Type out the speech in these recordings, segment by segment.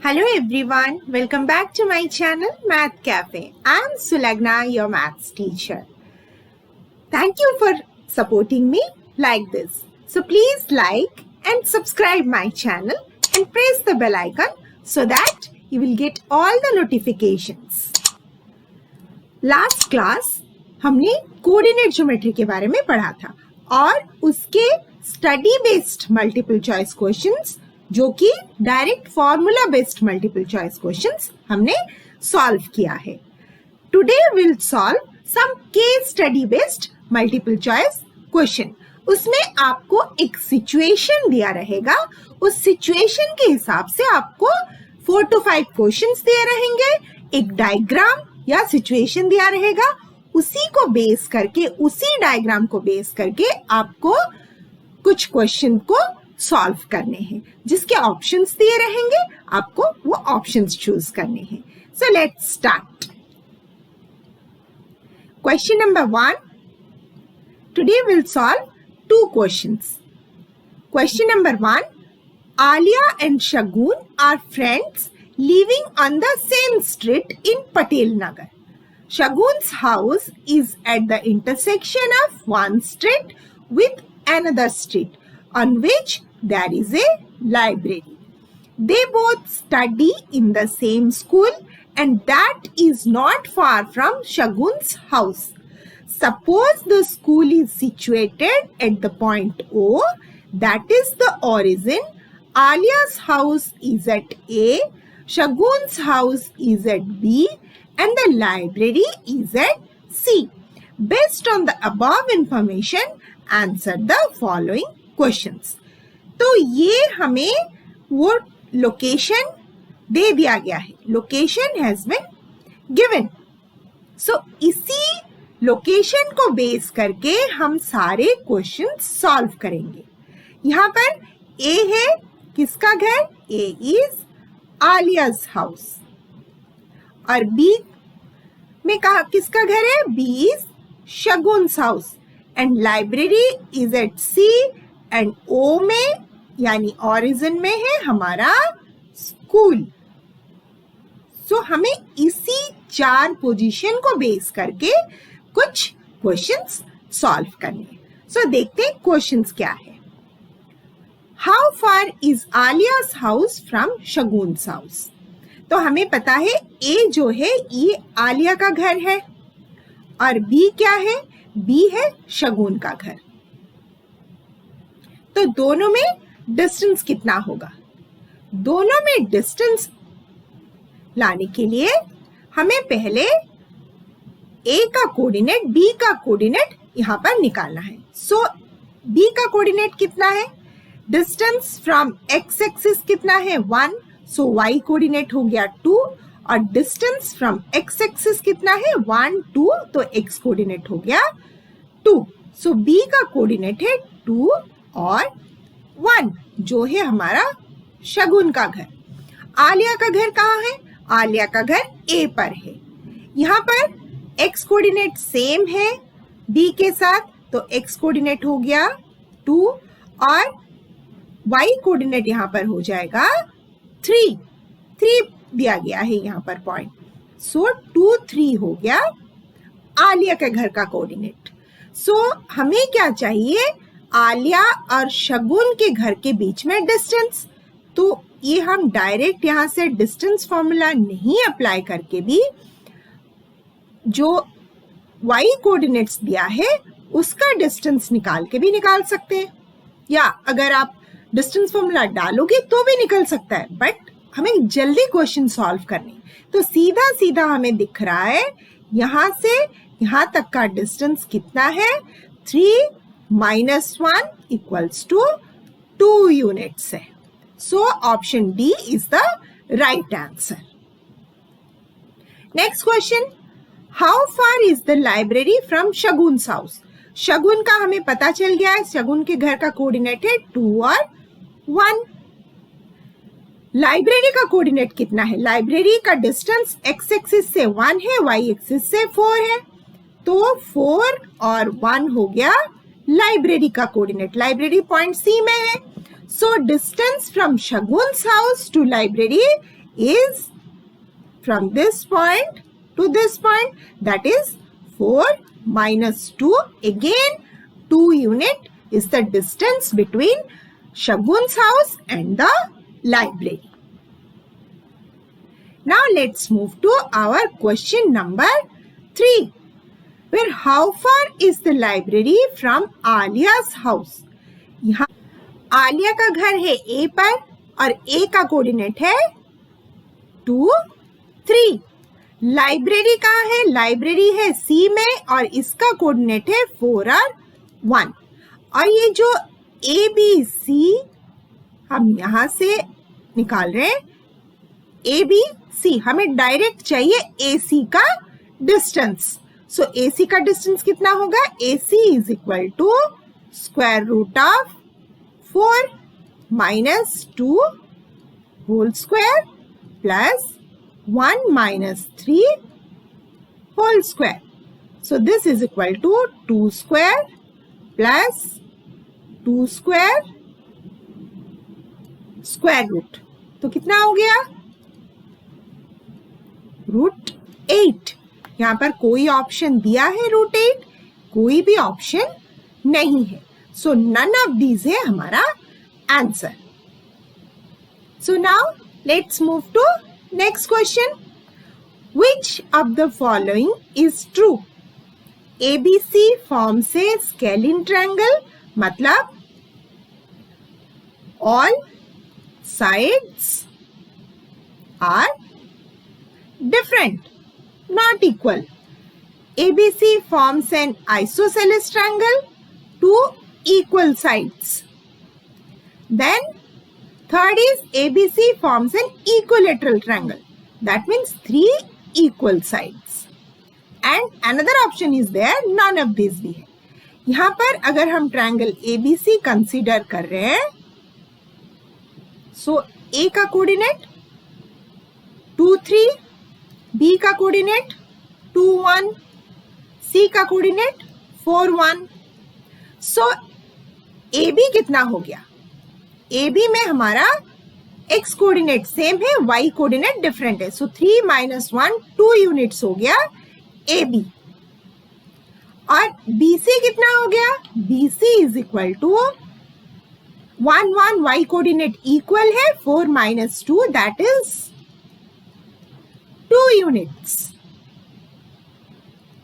Hello everyone, welcome back to my channel Math Cafe. I am Sulagna, your maths teacher. Thank you for supporting me like this. So please like and subscribe my channel and press the bell icon so that you will get all the notifications. Last class हमने coordinate geometry के बारे में पढ़ा था और उसके study based multiple choice questions जो कि direct formula based multiple choice questions हमने सॉल्व किया है. Today will solve some case study based multiple choice question. उसमें आपको एक सिचुएशन दिया रहेगा, उस सिचुएशन के हिसाब से आपको 4 to 5 क्वेश्चंस दिए रहेंगे, एक डायग्राम या सिचुएशन दिया रहेगा, उसी को बेस करके, उसी डायग्राम को बेस करके आपको कुछ क्वेश्चन को सॉल्व करने हैं, जिसके ऑप्शंस दिए रहेंगे, आपको वो ऑप्शंस चूज करने हैं. So let's start. Question number 1. Today will solve 2 questions. Question number 1. Alia and Shagun are friends living on the same street in Patel Nagar. Shagun's house is at the intersection of one street with another street on which there is a library. They both study in the same school and that is not far from Shagun's house. Suppose the school is situated at the point O, that is the origin. Alia's house is at A, Shagun's house is at B, and the library is at C. Based on the above information, answer the following questions. तो ये हमें वो location दे दिया गया है. Location has been given. So इसी location को base करके हम सारे क्वेश्चन सॉल्व करेंगे. यहाँ पर ए है किसका घर? A is Alia's house. और बी में कहा किसका घर है? B is Shagun's house. And library is at C. And O में यानी ओरिजिन में है हमारा स्कूल. सो हमें इसी 4 पोजीशन को बेस करके कुछ क्वेश्चंस सॉल्व करने. सो देखते हैं क्वेश्चंस क्या है. How far is Alia's house from Shagun's house? तो हमें पता है ए जो है ये आलिया का घर है और बी क्या है? बी है शगुन का घर. तो दोनों में डिस्टेंस कितना होगा? दोनों में डिस्टेंस लाने के लिए हमें पहले ए का कोऑर्डिनेट, बी का कोऑर्डिनेट यहां पर निकालना है. सो बी का कोऑर्डिनेट कितना है? डिस्टेंस फ्रॉम एक्स एक्सिस कितना है? 1. सो y कोऑर्डिनेट हो गया 2 और डिस्टेंस फ्रॉम x एक्सिस कितना है? 1 2. तो x कोऑर्डिनेट हो गया 2. सो b का कोऑर्डिनेट है 2 और 1 जो है हमारा शगुन का घर. आलिया का घर कहाँ है? आलिया का घर A पर है. यहाँ पर x कोऑर्डिनेट सेम है b के साथ, तो x कोऑर्डिनेट हो गया 2 और y कोऑर्डिनेट यहाँ पर हो जाएगा 3 दिया गया है यहाँ पर पॉइंट. सो 2 3 हो गया आलिया के घर का कोऑर्डिनेट. सो हमें क्या चाहिए? आलिया और शगुन के घर के बीच में डिस्टेंस. तो ये हम डायरेक्ट यहाँ से डिस्टेंस फॉर्मूला नहीं अप्लाई करके भी जो y कोऑर्डिनेट्स दिया है उसका डिस्टेंस निकाल के भी निकाल सकते हैं, या अगर आप डिस्टेंस फॉर्मूला डालोगे तो भी निकल सकता है. बट हमें जल्दी क्वेश्चन सॉल्व करनी, तो सीधा सीधा हमें दिख रहा है यहां से यहां तक का डिस्टेंस कितना है? 3 minus 1 equals to 2 units है. So option D is the right answer. Next question. How far is the library from Shagun's house? शगुन का हमें पता चल गया है, शगुन के घर का कोऑर्डिनेट है 2 और 1. लाइब्रेरी का कोऑर्डिनेट कितना है? लाइब्रेरी का डिस्टेंस x एक्सिस से 1 है, y एक्सिस से 4 है, तो 4 और 1 हो गया लाइब्रेरी का कोऑर्डिनेट. लाइब्रेरी पॉइंट C में है. So distance from Shagun's house to library is from this point to this point, that is 4 minus 2. Again, 2 unit is the distance between Shagun's house and the library. Now let's move to our question number 3. Where how far is the library from Alia's house? यहाँ आलिया का घर है A पर और A का coordinate है 2, 3. Library कहाँ है? लाइब्रेरी है C में और इसका कोऑर्डिनेट है 4 और 1. और ये जो ABC हम यहाँ से निकाल रहे हैं, ABC हमें डायरेक्ट चाहिए AC का डिस्टेंस. सो AC का डिस्टेंस कितना होगा? AC is equal to square root of 4 minus 2 whole square plus 1 minus 3 whole square. So this is equal to 2 square plus 2 square square root. तो कितना हो गया? रूट 8. यहाँ पर कोई ऑप्शन दिया है रूट 8? कोई भी ऑप्शन नहीं है. So none of these है हमारा answer. So now let's move to next question. Which of the following is true? ABC forms a scalene triangle. मतलब all sides are different, not equal. ABC forms an isosceles triangle, 2 equal sides. Then third is ABC forms an equilateral triangle. That means 3 equal sides. And another option is there, none of these भी है. यहाँ पर अगर हम triangle ABC consider कर रहे हैं, सो A का कोऑर्डिनेट 2, 3, B का कोऑर्डिनेट 2, 1, C का कोऑर्डिनेट 4, 1. सो AB कितना हो गया? AB में हमारा x कोऑर्डिनेट सेम है, y कोऑर्डिनेट डिफरेंट है. सो 3 minus 1 2 यूनिट्स हो गया AB. और BC कितना हो गया? BC is equal to 1, 1 y coordinate equal है 4 minus 2 that is 2 units.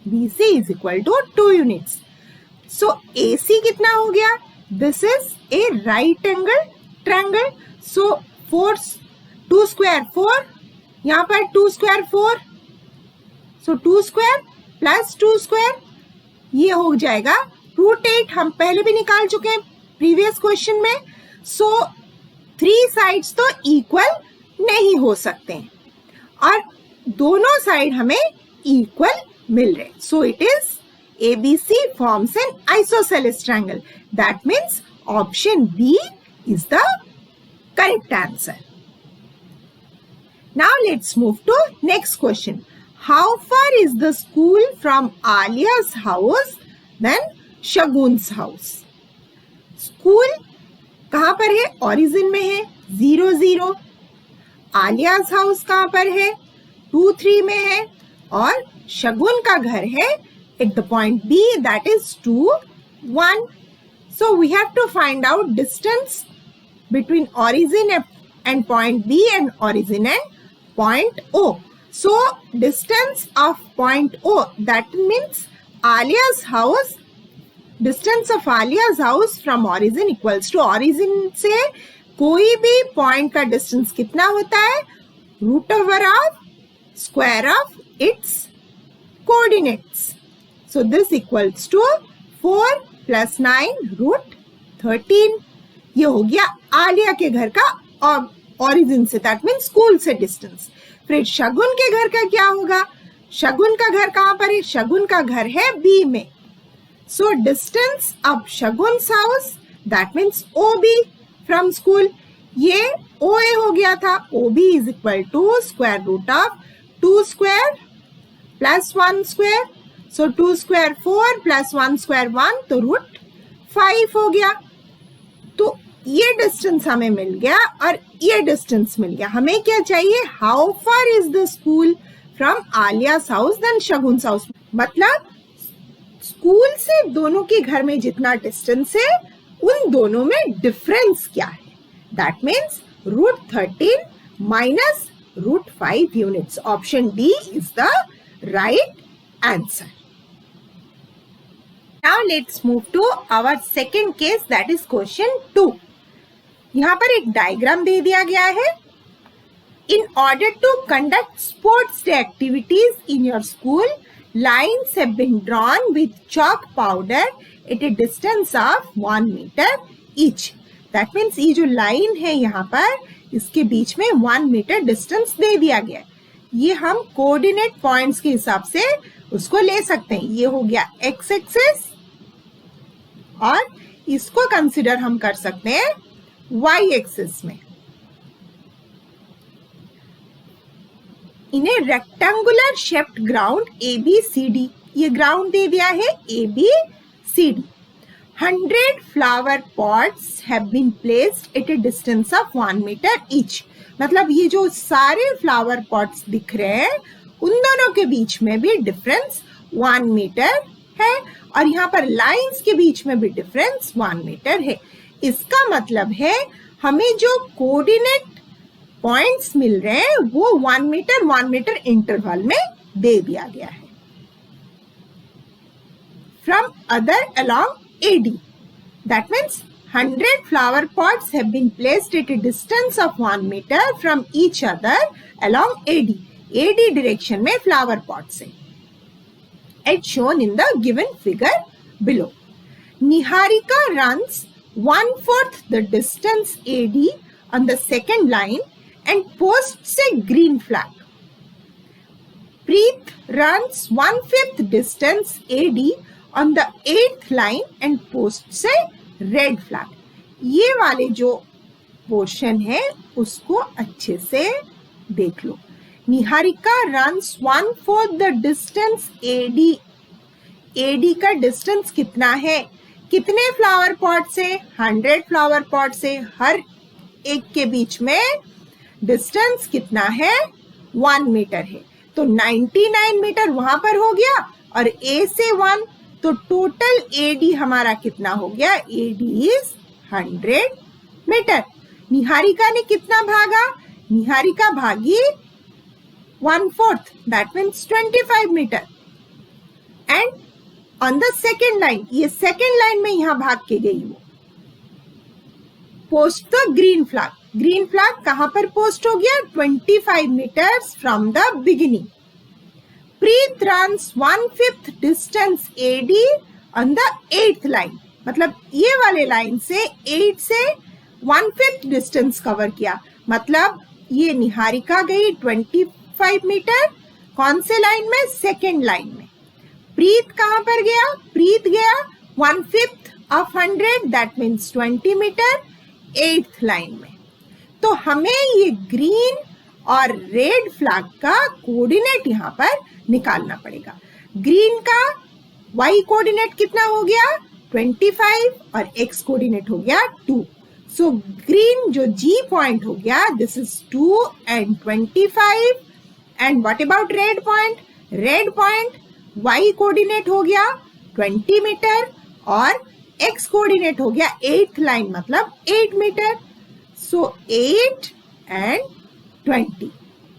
BC is equal to 2 units. So AC कितना हो गया? This is a right angle triangle. So 2 square 4, यहाँ पर 2 square 4. So 2 square plus 2 square ये हो जाएगा root 8. हम पहले भी निकाल चुके हैं प्रीवियस क्वेश्चन में. सो 3 साइड्स तो इक्वल नहीं हो सकते हैं और दोनों साइड हमें इक्वल मिल रहे. So it is ABC forms an isosceles triangle. That means option B is the correct answer. Now let's move to next question. How far is the school from Alia's house than Shagun's house? School कहाँ पर है? Origin में है 0, 0. Alia's house कहाँ पर है? 2, 3 में है और शगुन का घर है at the point B, that is 2, 1. So we have to find out distance between origin and point B and origin and point O. So distance of point O, that means Alia's house, distance of Alia's house from origin equals to origin से कोई भी point का distance कितना होता है? Root over of square of its coordinates. So this equals to 4 plus 9 root 13. ये हो गया आलिया के घर का ऑरिजिन से, दैट मीन स्कूल से डिस्टेंस. फिर शगुन के घर का क्या होगा? शगुन का घर कहाँ पर है? शगुन का घर है बी में. So distance of Shagun's house that means OB from school. ये OA हो गया था. OB is equal to square root of 2 square plus 1 square. So 2 square 4 plus 1 square 1, तो रूट 5 हो गया. तो ये डिस्टेंस हमें मिल गया और ये डिस्टेंस मिल गया. हमें क्या चाहिए? How far is the school from Aliya's house then Shagun's house. मतलब स्कूल से दोनों के घर में जितना डिस्टेंस है उन दोनों में डिफरेंस क्या है. That means √13 minus √5 units. Option D is the right answer. Now let's move to our second case, that is question 2. यहाँ पर एक डायग्राम दे दिया गया है. In order to conduct sports day activities in your school, lines have been drawn with chalk powder at a distance of 1 meter each. That means ये जो line है यहाँ पर, इसके बीच में 1 मीटर डिस्टेंस दे दिया गया है. ये हम कोऑर्डिनेट पॉइंट्स के हिसाब से उसको ले सकते हैं. ये हो गया एक्स एक्सिस और इसको कंसिडर हम कर सकते हैं वाई एक्सिस में. इन्हें रेक्टेंगुलर शेप्ड ग्राउंड ABCD, ये ग्राउंड दे दिया है ABCD. 100 flower pots have been placed at a distance of 1 metre each. मतलब ये जो सारे फ्लावर पॉट्स दिख रहे हैं उन दोनों के बीच में भी डिफरेंस 1 मीटर है और यहाँ पर लाइंस के बीच में भी डिफरेंस 1 मीटर है. इसका मतलब है हमें जो कोऑर्डिनेट पॉइंट्स मिल रहे हैं वो 1 मीटर इंटरवल में दे दिया गया है. From other along AD. That means 100 flower pots have been placed at a distance of 1 meter from each other along AD. AD direction में flower pots है. As shown in the given figure below. Niharika runs 1/4 the distance AD on the second line and posts a green flag. Preet runs 1/5 distance AD on the 8th line and posts a red flag. ये वाले जो portion है उसको अच्छे से देख लो. Niharika runs 1/4 the distance AD. AD का डिस्टेंस कितना है? कितने फ्लावर पॉट से? 100 फ्लावर पॉट से. हर एक के बीच में डिस्टेंस कितना है? 1 मीटर है. तो 99 मीटर वहां पर हो गया और A से 1, तो टोटल AD हमारा कितना हो गया? AD is 100 metre. निहारिका ने कितना भागा? निहारिका भागी 1/4, that means 25 metre. And on the second line, ये सेकेंड लाइन में यहां भाग के गई वो. Post the green flag. Green flag कहां पर पोस्ट हो गया? 25 metres from the beginning. Preet runs 1/5 distance AD on the 8th line. मतलब ये वाले लाइन से 8 से 1/5 डिस्टेंस कवर किया. मतलब ये निहारिका गई 25 मीटर. कौन से लाइन में? सेकेंड लाइन में. प्रीत कहां पर गया? प्रीत गया 1/5 of 100, that means 20 metre 8th line में. तो हमें ये ग्रीन और रेड फ्लैग का कोऑर्डिनेट यहाँ पर निकालना पड़ेगा. ग्रीन का y कोऑर्डिनेट कितना हो गया? 25 और x कोऑर्डिनेट हो गया 2. सो ग्रीन जो G पॉइंट हो गया, this is 2 and 25. And what about red point? Red point y coordinate हो गया 20 मीटर और x कोऑर्डिनेट हो गया 8th लाइन मतलब 8 मीटर. सो 8 and 20,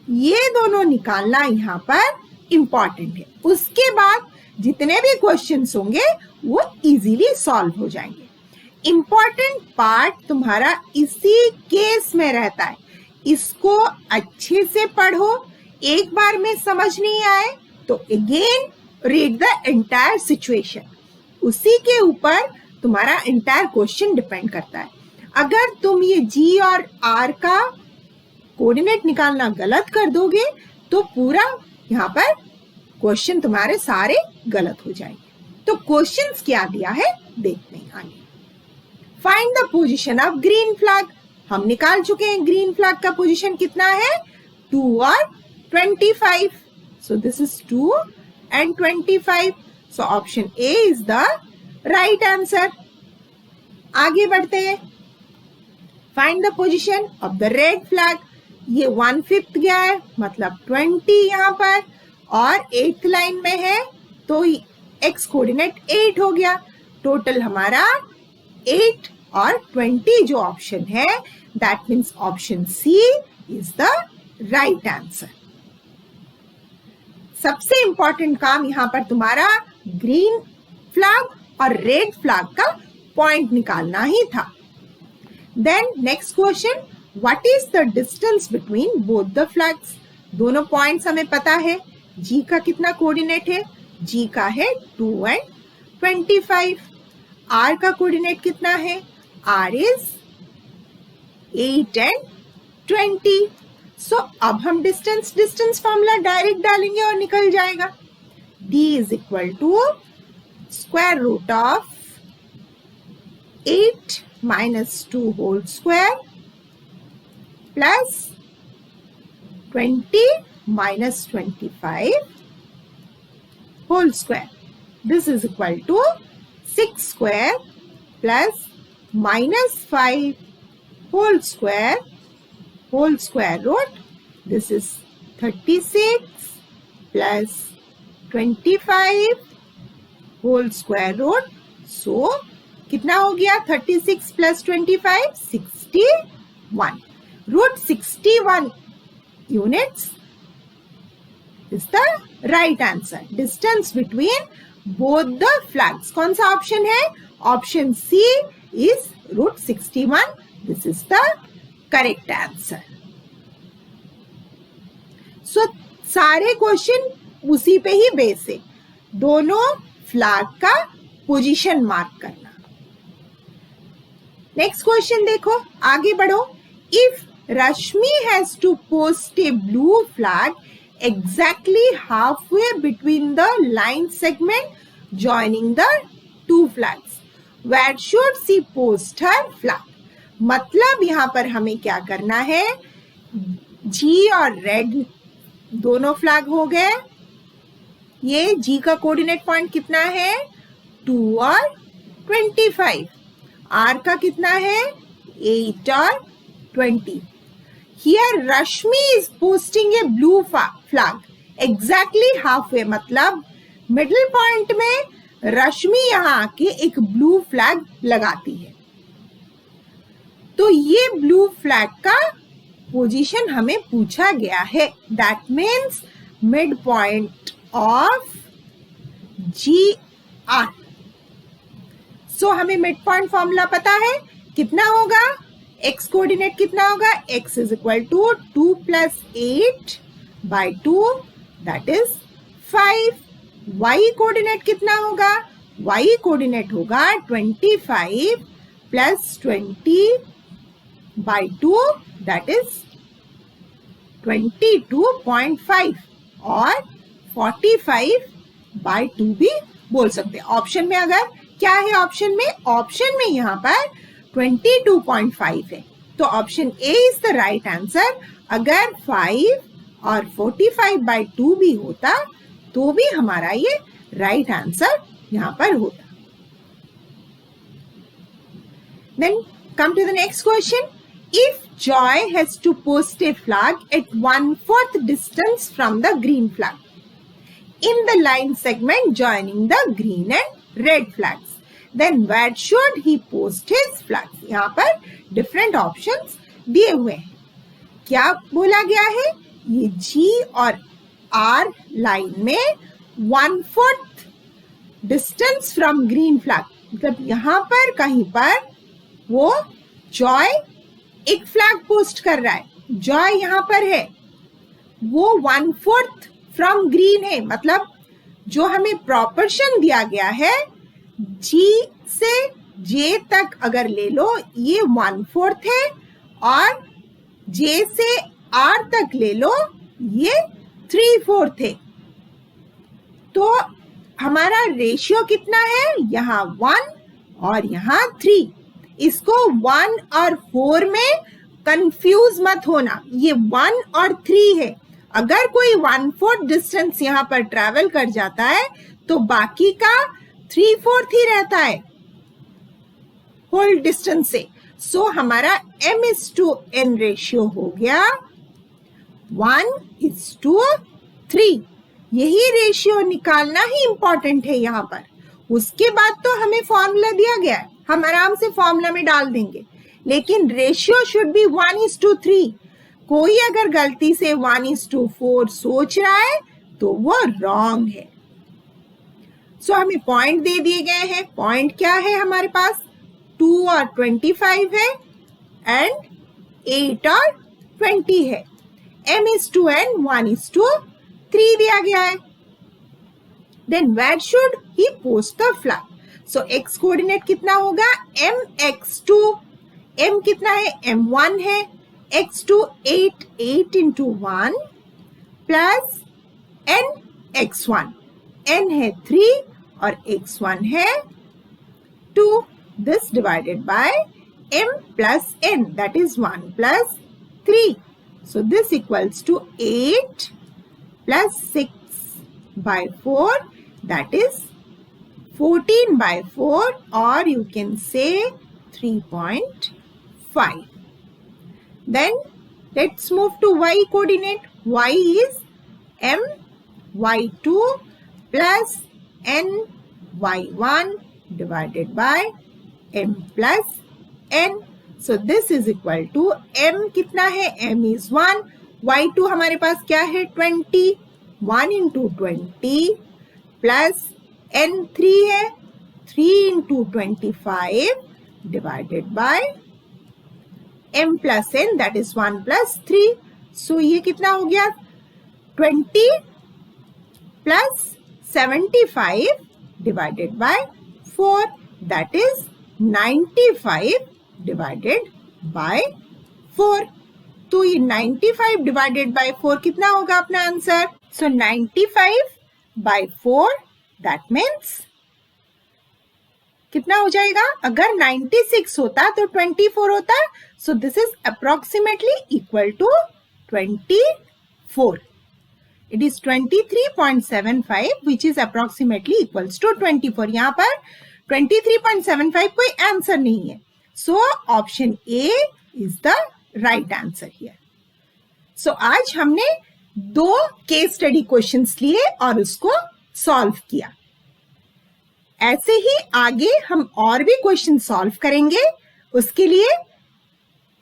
ये दोनों निकालना यहाँ पर इंपॉर्टेंट है. उसके बाद जितने भी क्वेश्चंस होंगे वो इजीली सॉल्व हो जाएंगे. इंपॉर्टेंट पार्ट तुम्हारा इसी केस में रहता है. इसको अच्छे से पढ़ो. एक बार में समझ नहीं आए तो again read the entire situation. उसी के ऊपर तुम्हारा एंटायर क्वेश्चन डिपेंड करता है. अगर तुम ये G और R का कोऑर्डिनेट निकालना गलत कर दोगे तो पूरा यहाँ पर क्वेश्चन तुम्हारे सारे गलत हो जाएंगे. तो क्वेश्चंस क्या दिया है देखते हैं आगे. Find the position of green flag. हम निकाल चुके हैं ग्रीन फ्लैग का पोजीशन कितना है? 2 और 25. So this is 2 and 25. So option A is the right answer. आगे बढ़ते हैं. Find the position of the red flag. ये 1/5 गया है मतलब 20 यहाँ पर, और 8th लाइन में है तो x कोऑर्डिनेट 8 हो गया। टोटल हमारा 8 और 20 जो ऑप्शन है, that means option C is the right answer. सबसे इंपॉर्टेंट काम यहाँ पर तुम्हारा ग्रीन फ्लैग और रेड फ्लैग का पॉइंट निकालना ही था। Then next question, what is the distance between both the flags. दोनों पॉइंट्स हमें पता है। जी का कितना कोऑर्डिनेट है, जी का है 2 and 25। आर का कोऑर्डिनेट कितना है, आर इज 8 and 20। सो अब हम डिस्टेंस फॉर्मूला डायरेक्ट डालेंगे और निकल जाएगा। d is equal to square root of 8 minus 2 whole square plus 20 minus 25 whole square. This is equal to 6 square plus minus 5 whole square root. This is 36 plus 25 whole square root. So कितना हो गया 36 plus 25 61. Root 61 units is the right answer. Distance between both the flags. कौन सा option है, option C is root 61. This is the correct answer. So सारे question उसी पे ही बेस है, दोनों फ्लैग का पोजीशन मार्क करना। नेक्स्ट क्वेश्चन देखो, आगे बढ़ो। If Rashmi has to post a blue flag exactly half way between the line segment joining the two flags, where should she post her flag. मतलब यहाँ पर हमें क्या करना है, जी और रेड दोनों फ्लैग हो गए। ये जी का कोऑर्डिनेट पॉइंट कितना है 2 और 25, आर का कितना है 8 और 20। Here Rashmi is posting A blue flag exactly half वे, मतलब मिडिल पॉइंट में रश्मि यहाँ आके एक ब्लू फ्लैग लगाती है। तो ये ब्लू फ्लैग का पोजीशन हमें पूछा गया है, that means mid point of G R. So हमें मिड पॉइंट फॉर्मूला पता है, कितना होगा, x कोऑर्डिनेट कितना होगा, x is equal to 2 plus 8 by 2 that is 5। y coordinate कितना होगा, y कोऑर्डिनेट होगा 25 plus 20 by 2 दैट इज 22.5 और 45 by 2 भी बोल सकते हैं। ऑप्शन में अगर क्या है, ऑप्शन में यहाँ पर 22.5 है, तो option A is the right answer. अगर 5 और 45 by 2 भी होता तो भी हमारा ये राइट आंसर यहाँ पर होता। Then come to the next question. If Joy has to post a flag at 1/4 distance from the green flag in the line segment joining the green and red flags, then where should he post his flags? यहाँ पर different options दिए हुए हैं। क्या बोला गया है, ये G और R लाइन में 1/4 distance from green flag, मतलब यहाँ पर कहीं पर वो जॉय एक फ्लैग पोस्ट कर रहा है, जॉय यहाँ पर है, वो 1/4 फ्रॉम ग्रीन है, मतलब जो हमें प्रॉपर्शन दिया गया है G से J तक अगर ले लो ये 1/4 है, और J से R तक ले लो ये 3/4 है। तो हमारा रेशियो कितना है, यहाँ 1 और यहाँ 3। इसको 1 और 4 में कंफ्यूज मत होना, ये 1 और 3 है। अगर कोई 1/4 डिस्टेंस यहाँ पर ट्रैवल कर जाता है तो बाकी का 3/4 ही रहता है होल डिस्टेंस से। सो हमारा m/n रेशियो हो गया 1:3। यही रेशियो निकालना ही इंपॉर्टेंट है यहाँ पर। उसके बाद तो हमें फॉर्मूला दिया गया है, हम आराम से फॉर्मूला में डाल देंगे, लेकिन रेशियो शुड बी 1:3। कोई अगर गलती से 1:4 सोच रहा है तो वो रॉन्ग है। सो हमें पॉइंट दे दिए गए हैं। पॉइंट क्या है हमारे पास? 2 और 25 है एंड 8 और 20 है। m/n 1:3 दिया गया है। Then where should he post the flag? So x coordinate कितना होगा? mx2। m कितना है? m1 है। x2 8 into 1 plus n x1। n है 3 और x1 है 2। This divided by m plus n, that is 1 plus 3. So this equals to 8 plus 6 by 4, that is 14/4, or you can say 3.5. Then let's move to y coordinate. Y is m y2 plus n y1 divided by m plus n. So this is equal to m कितना है? m is 1, y2 हमारे पास क्या है? 20, 1 into 20 plus n 3 है, 3 into 25 divided by m plus n, that is 1 plus 3. So ये कितना हो गया? 20 plus 75 divided by 4, that is 95 divided by 4. तो ये 95 divided by 4 कितना होगा अपना आंसर? So 95/4, that means कितना हो जाएगा? अगर 96 होता तो 24 होता, so this is approximately equal to 24. It is 23.75 which is approximately equals to 24. यहाँ पर 23.75 कोई आंसर नहीं है, so option A is the right answer here. So आज हमने 2 केस स्टडी क्वेश्चंस लिए और उसको सॉल्व किया। ऐसे ही आगे हम और भी क्वेश्चन सॉल्व करेंगे। उसके लिए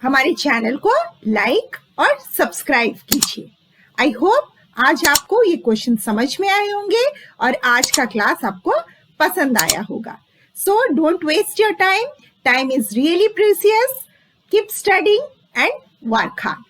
हमारे चैनल को लाइक और सब्सक्राइब कीजिए। आई होप आज आपको ये क्वेश्चन समझ में आए होंगे और आज का क्लास आपको पसंद आया होगा। So don't waste your time. Time is really precious. Keep studying and work hard.